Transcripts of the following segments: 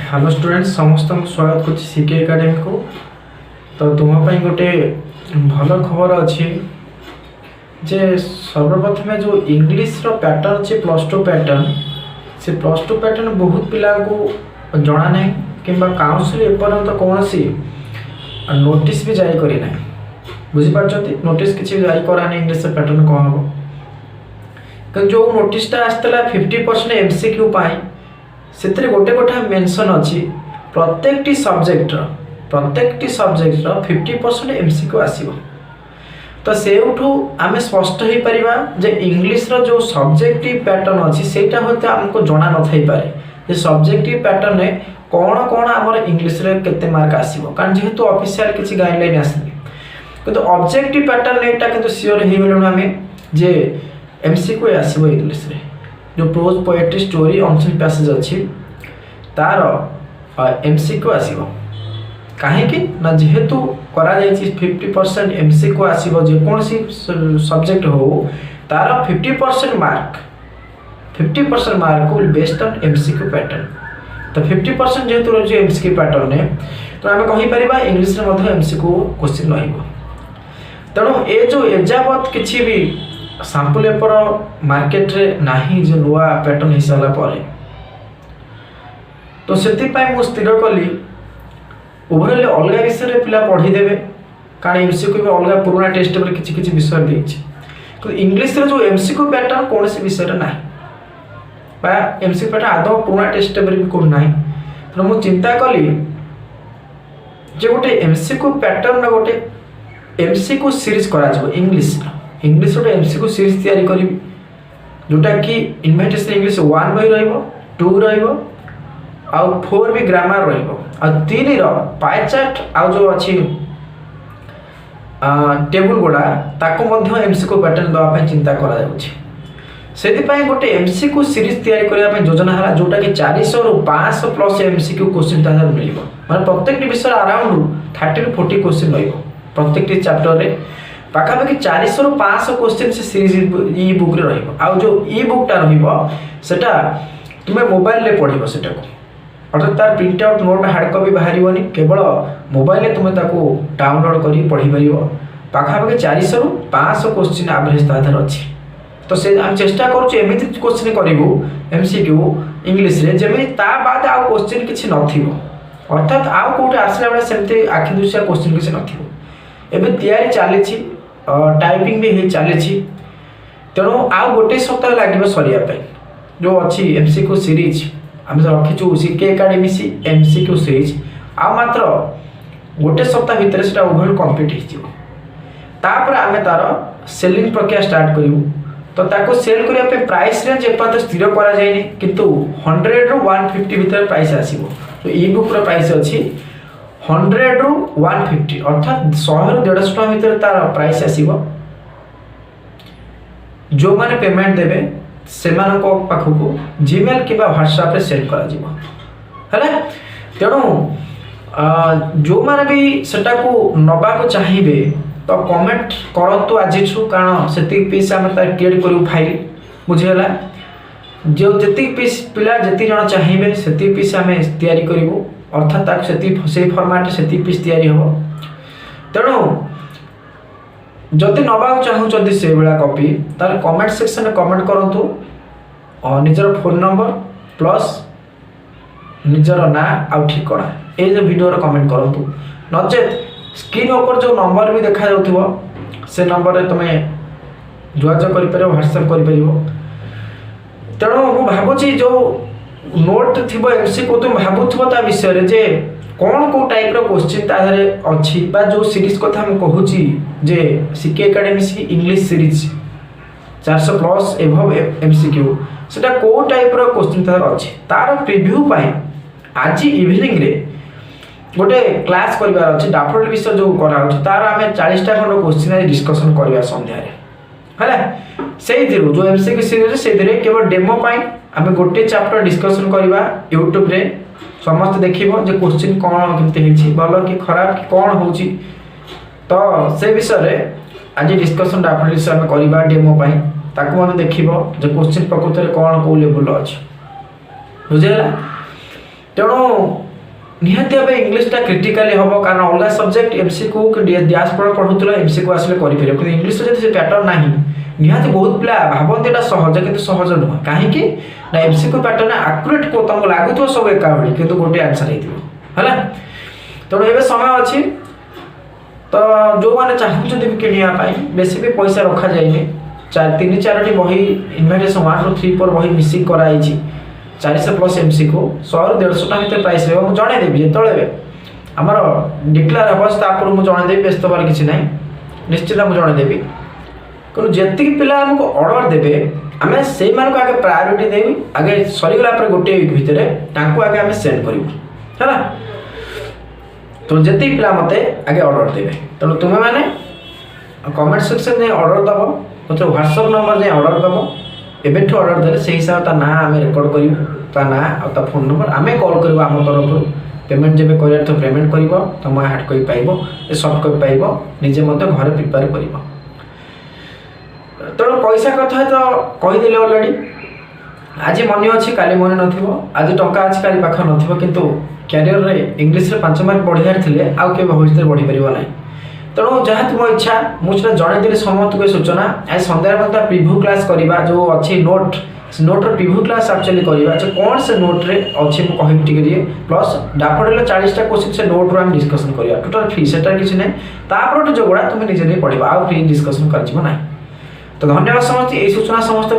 Hello students समस्त स्वागत कर सीके एकेडमी को। तो तुम्हारे गोटे भल खबर अच्छी जे सर्वप्रथम जो इंग्लिश पैटर्न अच्छे +2 पैटर्न से +2 पैटर्न बहुत पिला को जना ना कि काउंसिल एपर्यंत कौन सी नोटिस भी जारी करना बुझीपार नोटिस किसी जारी कराना इंग्लिश पैटर्न कौन हम जो नोटिसटा आसला 50% MCQ से गोटे कथा मेंशन अच्छी प्रत्येक सब्जेक्टर 50% MCQ आसो। तो से आम स्पष्ट हो पार जे इंग्लिश रो जो सब्जेक्टिव पैटर्न अच्छी सेटा होते आमको जना न थई पारे जे सब्जेक्टिव पैटर्न में कौन कौन आम इंग्लिश रे केते मार्क आसीबो कारण जेहेतु ऑफिशियल किसी गाइडलाइन आसनी किंतु ऑब्जेक्टिव पैटर्न एटा किंतु सियोर हो गलु आमे जे MCQ आसीबो इंग्लिश रे जो प्रोज पोएट्री स्टोरी अनसन पैसेज अच्छी तार MCQ आसीबो कहीं ना जेहेतु करा 50% MCQ आसीबो जे कौन सी सब्जेक्ट हो तार 50% mark will based on MCQ pattern. तो 50% जेहेतु रही MCQ पैटर्न ने तो आम कहीपर इंग्लिश MCQ क्वेश्चन रहिबो। तेणु ए जो एजावत किसी भी सैंपल पेपर मार्केट रे नाही जो नुआ पैटर्न हो सारा पर तो से स्थिर कली ओवरऑल अलग विषय पिला पढ़ीदेवे कारण MCQ भी अलग पुराना टेस्ट पर किसी विषय देती इंग्लिश जो MCQ पैटर्न कौन सी विषय ना MCQ पैटर्न आदौ पुराना टेस्ट पर भी कौन ना तो मुझे चिंता कली जे गोटे MCQ पैटर्न गोटे MCQ सीरीज करा इंग्लिश गोटे MCQ सीरीज तैयारी करी जोटा कि इनविटेशन इंग्लिश 1 बही रहिबो 2 रहिबो आउ 4 भी ग्रामर रहिबो आ 3 रो पाई चार्ट आउ जो अछि टेबल गोडा ताको मध्य MCQ पैटर्न दवा पे चिंता करा जाउछि सेति पय गोटे MCQ सीरीज तैयारी करिया पे योजना हला जोटा कि 400 रु 500 प्लस MCQ क्वेश्चन तार मिलिबो माने प्रत्येक विषय अराउंड 30 टू 40 क्वेश्चन रहिबो प्रत्येक चैप्टर रे पाखापाखि 400 रु 500 क्वेश्चन से सीरीज ई बुक रे रहिबो आ जो ई बुक टा रहिबो सेटा तुमे मोबाइल रे पढिबो सेटा को अर्थात तार print out note hard copy बाहरिबोनी केवल मोबाइल रे तुमे ताको डाउनलोड करी पढि परिबो पाखापाखि 400 रु 500 क्वेश्चन एवरेज ताधर अछि। तो से हम चेष्टा करूछु एमिति क्वेश्चन करिवो MCQ इंग्लिश रे जेमे ता बाद आ क्वेश्चन किछि नथिबो अर्थात आउ कोटे आसला बेला सेमते आखि दुसिया क्वेश्चन किछि नथिबो एबे तैयारी चली टाइपिंग भी हो चली तेणु आउ गोटे सप्ताह लगे सरिया जो अच्छी MCQ सीरीज आम रखीचु सीके एकेडमी MCQ सीरीज आ मात्र गोटे सप्ताह भितर से ओवरऑल कंप्लीट होपर आम तार सेलिंग प्रक्रिया स्टार्ट करूँ। तो ताको सेल करने प्राइस रेंज एपर्यंत स्थिर करा जायनि किंतु 100 रु 150 भितर प्राइस आसीबो। तो ई बुक रो प्राइस अछि 100 रु 150 अर्थात 100 रु 150 टका भितर तार प्राइस आसीबो। जो माने पेमेंट देबे सेमान को पाखु जीमेल किबा व्हाट्सएप रे सेंड करा जिवो हैला। तेणु जो माने भी सेटा को नबा को चाहिए तो कमेंट करतु आज कारण से पीस आम क्रिएट करूँ फाइल बुझेगा जो जी पीस पिला जी जन चाहिए से पीस आम तैयारी करूँ अर्थात से फर्माट से पीस तैयारी हम। तेणु जदि नवा चाहूँ से भाया कॉपी तार कमेंट सेक्शन में कमेंट करूँ निजर फोन नंबर प्लस निजर ना आउ ठिकाना ये जो वीडियो कमेंट करूँ नचेत स्क्रीन ऊपर जो नंबर भी देखा जाउथिबो से नंबर रे तुम जोगाजोग कर व्हाट्सएप कर। तेणु मु भावुची जो नोट थी MCQ तुम भावुथबो ता विषय रे जे कौन को टाइप रो क्वेश्चन ताधरे अच्छी बा जो सीरीज कथा हम कहूची जे CK Academy English series 400 plus एभव MCQ सेटा को टाइप रो क्वेश्चन तार अच्छी तार प्रीव्यू पाए आज इवनिंग रे गोटे क्लास करिवार अछि डाफोडिल विषय जो करा होछि तार आमे 40 टा खंड क्वेश्चन डिस्कशन करबा संध्या रे हैला सेही दिरु जो MCQ सीरीज से दिरे केवल डेमो पाई आमे गोटे चैप्टर डिस्कशन करबा YouTube रे समस्त देखिबो जे क्वेश्चन कोन केमते हेछि भलो कि खराब कि कोन होछि। तो से विषय रे आज डिस्कशन डाफोडिल विषय आमे करबा डेमो पाई ताको मते देखिबो जे क्वेश्चन प्रकृति रे कोन को लेवल अछि बुझेला। तेणु निहाती भाव इंग्लीशटा क्रिटिकाली हम कारण अलग सब्जेक्ट एमसीक्यू डायस्पोरा पढ़ुला एमसीक्यू आसिले करें इंग्लीश जब पैटर्न ना निहाती बहुत पिला भावती एटा सहज कि सहज नुह कहीं ना एमसीक्यू पैटर्न आक्युरेट को तुमको लगुव सब एका भाई कि गोटे आंसर है तेणु ये समय अच्छी तो जो मैंने चाहते भी किनापी बेसी भी पैसा रखा जाए 3-4 बही इनविटेशन 1 ରୁ 3 4 बही मिसिंग कराई 400+ एमसीक्यू 100-150 भितर प्राइस रहा मुझे जनईदेवी जो आमर डिक्लेयर हे तापर मुझे जनईदेवी व्यस्त हमार किसी ना निश्चित मुझे जनईदेवी कि जी पिला आमको ऑर्डर देवे आम से आगे प्रायोरिटी देवी आगे सरीगला गोटे वीक भितर आगे आम सेंड करूँ है तो जी पिला मत आगे ऑर्डर देवे तेणु तुम्हें मैंने कमेंट सेक्शन में ऑर्डर दब मतलब व्हाट्सएप नंबर जाए ऑर्डर दब एबेठू ऑर्डर देले से हिसाब ता ना आम रेकर्ड करूँ ता ना आ फोन नंबर आम कॉल कर आम तरफ पेमेंट जब कर तो पेमेंट कर तुम हार्ड कपी पाइब सफ्ट कपी पाइब निजे घर प्रिपेयर कर तेणु पैसा कथा तो कहीदे अलरेडी आज मन अच्छी काली मन न आज टंका अच्छी काली पाख न कि क्यारियर रे इंग्लीश रे 5 मार्क बढ़ियार थे आउ के भविष्य बढ़ी पार ना तेणु जहाँ तुम इच्छा मुझे जनईदेली समस्त को सूचना आज सन्ध्या मतलब प्रिव्यू क्लास करवा जो अच्छी नोट्र प्रिव्यू क्लास एक्चुअली करवा कौन से नोट्रे अच्छे मुझे कह प्लस डाफोडिल 40टा क्वेश्चन से नोट रू डिस्कसन करवा टोटाल फ्री से किसी ना तापर जोगुड़ा तुम निजे नहीं पढ़ आउ फ्री डिस्कसन कर तो धन्यवाद समस्त ये सूचना समस्त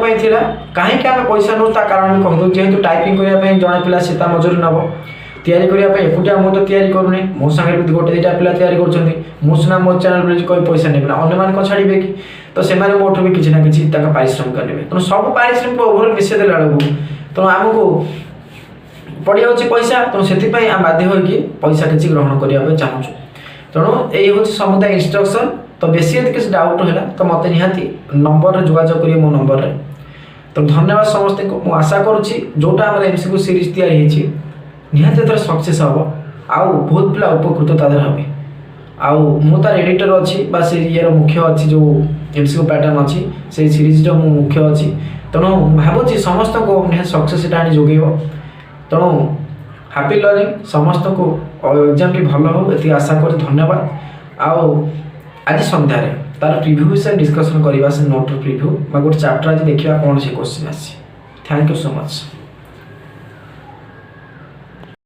कहीं आम पैसा नौ कारण कहीदे जेहतु टाइपिंग करने जड़े पिला सीता मजूरी नब तैयारी करने एकुटिया मुझे तो तैयारी करूनी मो सागे गोटे 2टा पिला तैयारी कर मो चैनल कोई पैसा नेबे ना अन्य छाड़े कि तो से मोठू भी किसी ना कि पारिश्रमिक करेंगे तेणु सब पारिश्रमिक ओभर मिसेदे बेलू तेणु आमको पड़ जाऊँगी पैसा तेणु से आम बाध्य हो पैसा किसी ग्रहण करने चाहूँ तेणु यही हूँ समुदाय इंस्ट्रक्शन तो बेसी यदि किसी डाउट है तो मत निहाती नंबर जोगाजोग करिए मो नंबर रे तो धन्यवाद समस्त को मु आशा करुच्ची जोटा आम एमसीक्यू सीरीज तैयारी निहाती तर सक्सेस हम आउ बहुत पिला उपकृत तादर हे आउ मु तार एडिटर अच्छी से ये मुख्य अच्छी जो एमसीक्यू पैटर्न अच्छी से सीरीज रो मु मुख्य अच्छी तेणु भावुँ समस्त को निहाती सक्सेस आनी जोगेब तेणु हैप्पी लर्निंग समस्त को एग्जाम भी भल हो ये आशा कर धन्यवाद आउ आज सन्धार तार प्रिव्यू विषय डिस्कसन करवा से नोट प्रिव्यू गोटे चैप्टर आज देखा कौन से क्वेश्चन आसी थैंक यू सो मच।